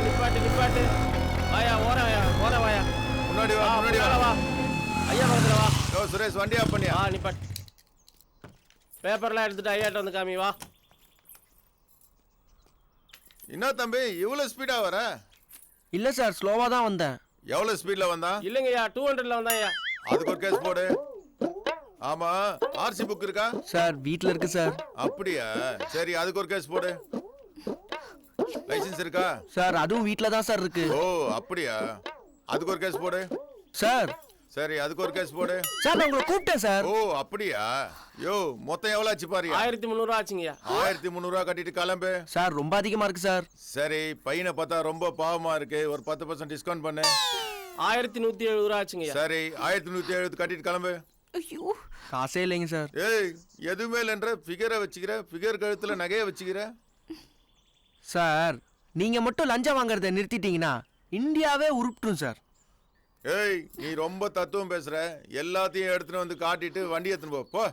நிப்பாட்டு நிப்பாட்டு. வாயா ஓர வாயா. முன்னாடி வா. ஐயா பக்கத்துல வா. யோ சுரேஷ் வண்டி ஆஃப் பண்ணியா? நிப்பாட்டு. பேப்பர்லாம் எடுத்துட்டு ஐயாட்ட வந்து காமி வா. என்ன தம்பி இவ்வளவு ஸ்பீடா வர? இல்ல சார், ஸ்லோவா தான் வந்தேன். எவ்வளவு ஸ்பீட்ல வந்தா? இல்லங்கய்யா 200ல வந்தா ஐயா. அதுக்கு ஒரு கேஸ் போடு. ஆமா, ஆர்சி புக் இருக்கா? சார் வீட்ல இருக்கு சார். அப்படியா? சரி, அதுக்கு ஒரு கேஸ் போடு. லைசென்ஸ் இருக்கா? சார் அதுவும் வீட்ல தான் சார் இருக்கு. ஓ அப்படியா? அதுக்கு ஒரு கேஸ் போடு. சார் சரி, அதுக்கு ஒரு கேஸ் போடு. சார் நான் உங்களை கூப்பிட்டேன் சார். ஓ அப்படியா? யோ மொத்தம் எவ்வளவு ஆச்சு பாரு? 1300 ஆச்சுங்கய்யா. 1300 கட்டிட்டு கிளம்பு. சார் ரொம்ப அதிகமா இருக்கு சார். சரி, பையனை பார்த்தா ரொம்ப பாவமா இருக்கு, ஒரு 10% டிஸ்கவுண்ட் பண்ணு. 1170 ஆச்சுங்கய்யா. சரி, 1170 கட்டிட்டு கிளம்பு. ஐயோ காசே இல்லைங்க சார். ஏய் எதுவுமே இல்லைன்ற ஃபிகரை வச்சுக்கிற, ஃபிகர் கழுத்துல நகையை வச்சுக்கிற. சார் நீங்க மட்டும் லஞ்சம் வாங்குறத நிறுத்திட்டீங்கன்னா இந்தியாவே உருப்பிடும் சார். ஏய் நீ ரொம்ப தத்துவம் பேசுற, எல்லாத்தையும் எடுத்துட்டு வந்து காட்டிட்டு வண்டி எடுத்துட்டு போ.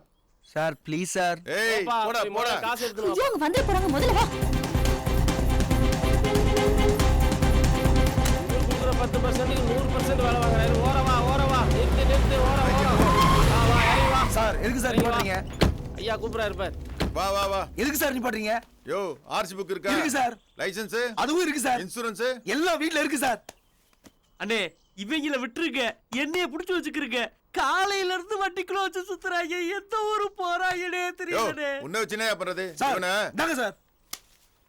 Sir please sir. ஏய் போடா போடா. காசு எடுத்துட்டு வா. இவங்க வந்து போறாங்க, முதல்ல வா. 10% 100% வேலை வாங்குறாரு. ஓர வா. நிறுத்து ஓர வா இறங்கி வா. சார் எதுக்கு சார் நிப்பாட்றீங்க? ஐயா கூப்பிடுறாரு பார். வா. எதுக்கு சார் நிப்பாட்றீங்க? யோ ஆர்சி புக் இருக்கா? இருக்கு சார். லைசென்ஸ்? அதுவும் இருக்கு சார். இன்சூரன்ஸ்? எல்லாம் வீட்ல இருக்கு சார். அண்ணே இவங்கள விட்டுருங்க, என்னைய புடிச்சு வச்சுக்கிறீங்க. காலையில இருந்து வண்டிக்குள்ள வச்சு சுத்துறாங்க, எந்த ஊரு போறாங்கன்னே தெரியல. உன்னை வச்சு என்ன பண்றது? தாங்க சார்.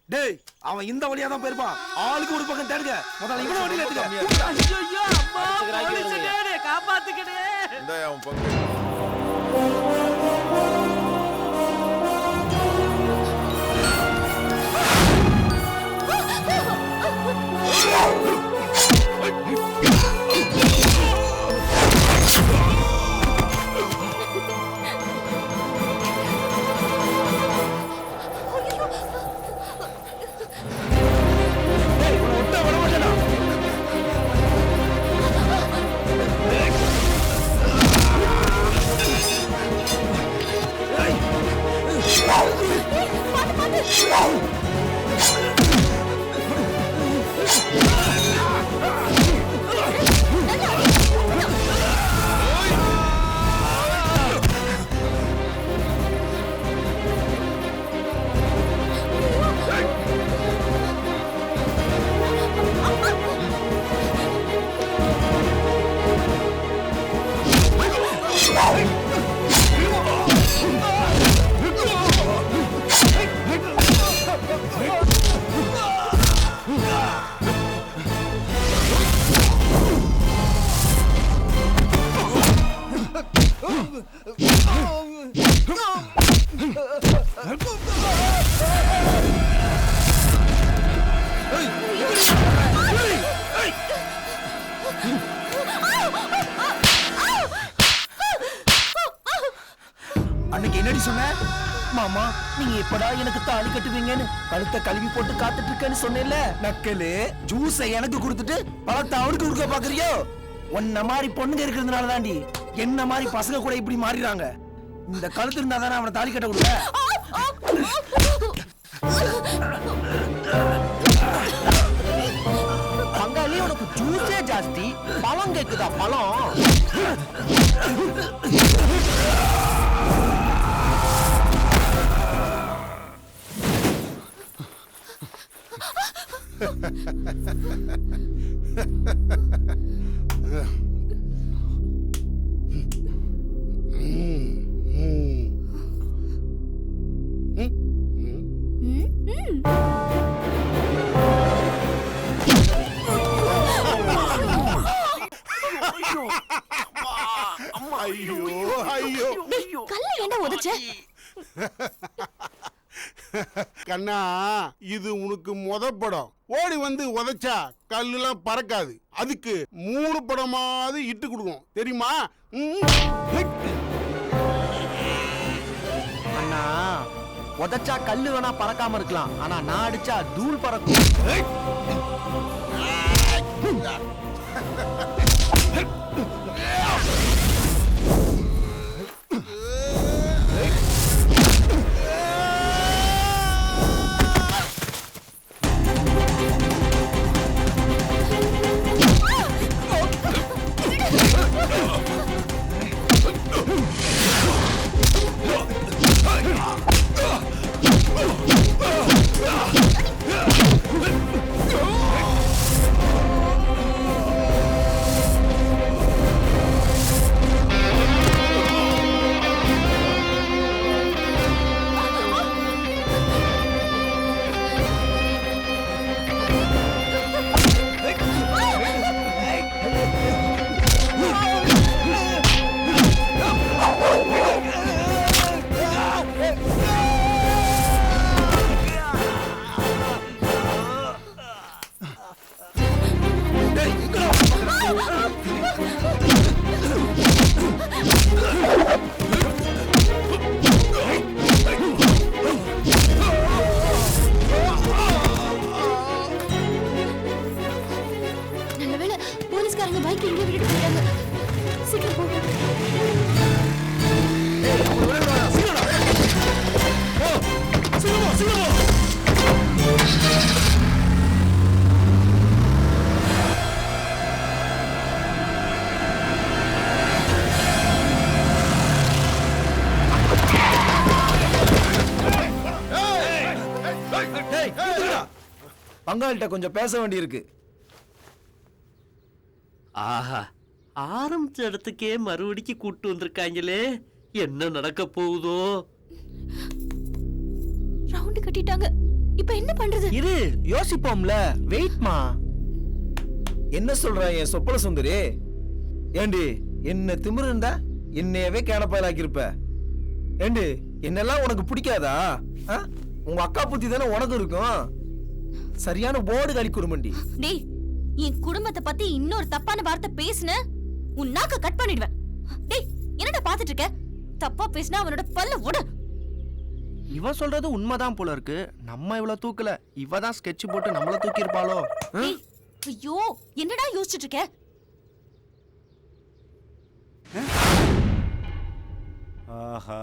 டேய் அவன் இந்த வழியா தான் போயிருப்பான். ஆளுக்கு ஒரு பக்கம் தேடுங்க. முதல்ல இவன வண்டியில ஏத்துங்க. ஐயோ அம்மா போலீஸ்டே காப்பாத்துக்கடே. இந்த அவன் பக்கம். அன்னைக்கு என்னடி சொன்ன? மாமா நீங்க எப்படா எனக்கு தாலி கட்டுவீங்கன்னு கழுத்தை கழுவி போட்டு காத்துட்டு இருக்கேன்னு சொன்னேன்ல. நக்கலு ஜூஸை எனக்கு கொடுத்துட்டு பழத்தை அவனுக்கு கொடுக்க பாக்குறியோ? உன்ன மாதிரி பொண்ணுங்க இருக்கிறதுனால தாண்டி என்ன மாதிரி பசங்க கூட இப்படி மாறிடுறாங்க. இந்த கழுத்து இருந்தா தானே அவனை தாலி கட்ட கொடுக்க. பங்காளி உனக்கு ஜூஸே ஜாஸ்தி, பழம் கேக்குதா பழம்? கல்ல ஏன்டா உதைச்ச? கண்ணா இது உனக்கு படம். ஓடி வந்து உதைச்சா கல்லுலாம் பறக்காது. அதுக்கு 3 படமாவது இட்டு கொடுக்கும், தெரியுமா? அண்ணா உதைச்சா கல்லு வேணா பறக்காம இருக்கலாம், ஆனா நான் அடிச்சா தூள் பறக்கும். அவங்க பைக் இங்கே விட்டுட்டு போயிட்டாங்க. சீக்கிரம் போ. பங்காளிட்ட கொஞ்சம் பேச வேண்டியிருக்கு. ஆஹா, ஆரம்பிச்ச இடத்துக்கே மறுபடிக்கு கூட்டு வந்திருக்காங்களே, என்ன நடக்க போகுதோ? ரவுண்ட் கட்டிட்டாங்க. இப்போ என்ன பண்றது? இரு, யோசிப்போம்ல. வெயிட்மா. என்ன சொல்ற என் சொப்பன சுந்தரி? ஏண்டி, என்ன திமிரு இருந்தா என்னையவே கேனப்பாலாக்கிருப்ப. ஏண்டி, என்னெல்லாம் உனக்கு பிடிக்காதா? உங்க அக்கா புத்தி தானே உனக்கு இருக்கும். சரியான போர்டு கழி குடும்பண்டி. டேய், என் குடும்பத்தை பத்தி இன்னொரு தப்பான வார்த்தை பேசுன உன் நாக்க கட் பண்ணிடுவேன். டேய், என்னடா பாத்துட்டு இருக்க? தப்பா பேசினா அவனோட பல்ல உட. இவ சொல்றது உண்மைதான் போல இருக்கு. நம்ம இவ்வளவு தூக்கல, இவ தான் ஸ்கெட்ச் போட்டு நம்மள தூக்கி இருப்பாளோ? டேய், ஐயோ, என்னடா யோசிச்சுட்டு இருக்க? ஆஹா,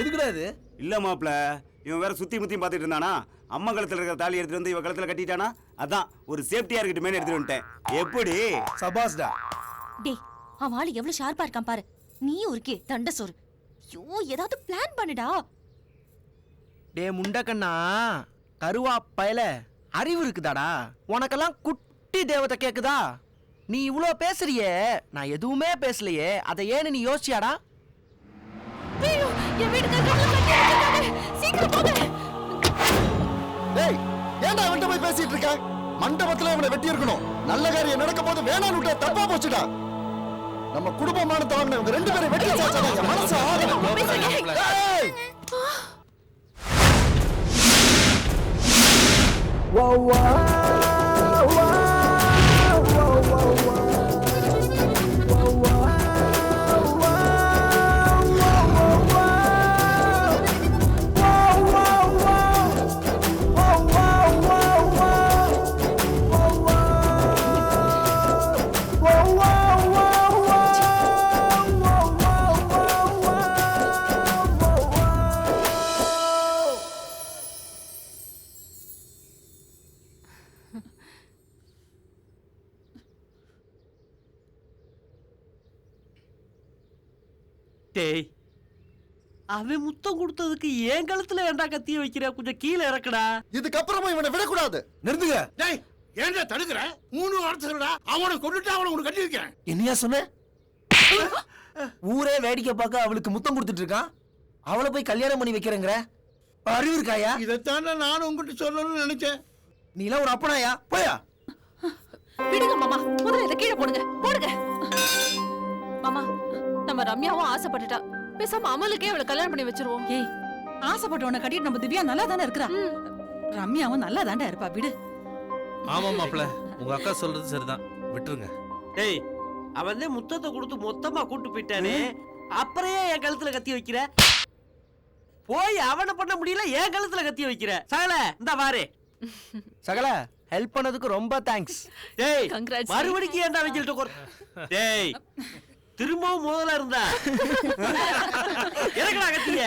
எதுக்குடா இது? இல்ல மாப்ள, இவன் வேற சுத்தி முத்தியும் பாத்துட்டு இருந்தானா, அம்மா கழுத்துல இருக்கிற தாலி எடுத்துட்டு வந்து இவ கழுத்துல கட்டிட்டானா, அதான் ஒரு சேஃப்டியா இருக்கட்டுமே எடுத்துட்டு வந்துட்டேன். எப்படி? சபாஸ்டா. டேய், அவன் ஆளு எவ்வளவு ஷார்ப்பா இருக்கான் பாரு. நீ ஒருக்கே தண்ட சோறு. ஐயோ, ஏதாவது பிளான் பண்ணுடா. டே முண்டக்கண்ணா, கருவா பயல, அறிவு இருக்குதாடா? உனக்கெல்லாம் குட்டி தேவதை கேக்குதா? நீ இவ்ளோ பேசுறியே, நான் எதுவுமே பேசலையே, அதை ஏன்னு நீ யோசிச்சியாடா? ஐயோ, என் வீட்டுக்கு கதவு கட்டி வச்சிருக்காங்க. சீக்கிரம் போங்க. டேய், ஏன்டா அவன்கிட்ட போய் பேசிட்டு இருக்க? மண்டபத்துல அவனை வெட்டி இருக்கணும். நல்ல காரியம் நடக்கும் போது வேணான்னு விட்டா தப்பா போச்சுடா. நம்ம குடும்பமானத்தை வாங்கின இவங்க 2 பேரும் வெட்டி வச்சாங்க. மனசு ஆகணும். டேய்! டேய், அவன் முத்தம் கொடுத்ததுக்கு என் கழுத்துல ஏன்டா கத்திய வைக்கிற? கொஞ்சம் கீழே இறக்குடா. இதுக்கப்புறமா இவனை விடக்கூடாது. நிறுத்துங்க. டேய், ஏன்டா தடுக்கிற? 3 வாரத்தை சொல்லுடா. அவனை கொண்டுட்டு அவனை உனக்கு கட்டி வைக்கிறேன். என்னையா சொன்ன? ஊரே வேடிக்கை பார்க்க அவளுக்கு முத்தம் கொடுத்துட்டு இருக்கான். அவளை போய் கல்யாணம் பண்ணி வைக்கிறேங்கிற அறிவு இருக்காயா? இதைத்தானே நானும் உங்ககிட்ட சொல்லணும்னு நினைச்சேன். நீ எல்லாம் ஒரு அப்பனாயா? போயா. விடுங்க மாமா, முதல்ல இதை கீழே போடுங்க. போடுங்க. மாமா, நம்ம ரம்யாவும் ஆசைப்பட்டுட்டா. பேசாம அமலுக்கே அவளை கல்யாணம் பண்ணி வச்சிருவோம். ஏய், ஆசைப்பட்டவனை கட்டிட்டு நம்ம திவ்யா நல்லா தானே இருக்கிறா. ரம்யாவும் நல்லா தாண்டா இருப்பா. விடு. ஆமா மாப்ள, உங்க அக்கா சொல்றது சரிதான், விட்டுருங்க. டேய், அவன் தான் முத்தத்தை கொடுத்து மொத்தமா கூட்டு போயிட்டானே, அப்புறம் ஏன் என் கழுத்துல கத்தி வைக்கிற? போய் அவனை பண்ண முடியல, என் கழுத்துல கத்தி வைக்கிற. சகல, இந்த வாரு. சகல, ஹெல்ப் பண்ணதுக்கு ரொம்ப தேங்க்ஸ். டேய், Congrats. மறுபடிக்கு ஏன்டா வைக்கிட்டு? டேய், திரும்பவும் முதல்ல இருந்தா எனக்குடா கத்திய.